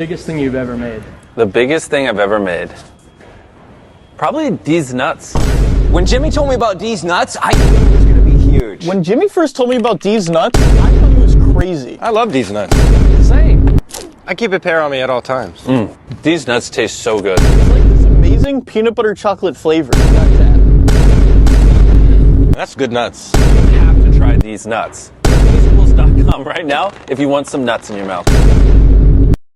Biggest thing you've ever made? The biggest thing I've ever made? Probably these nuts. When Jimmy told me about these nuts, I knew it was gonna be huge. When Jimmy first told me about these nuts, I thought he was crazy. I love these nuts. Same. I keep a pair on me at all times. These nuts taste so good. It's like this amazing peanut butter chocolate flavor. That's good nuts. You have to try these nuts. Deezable.com right now if you want some nuts in your mouth.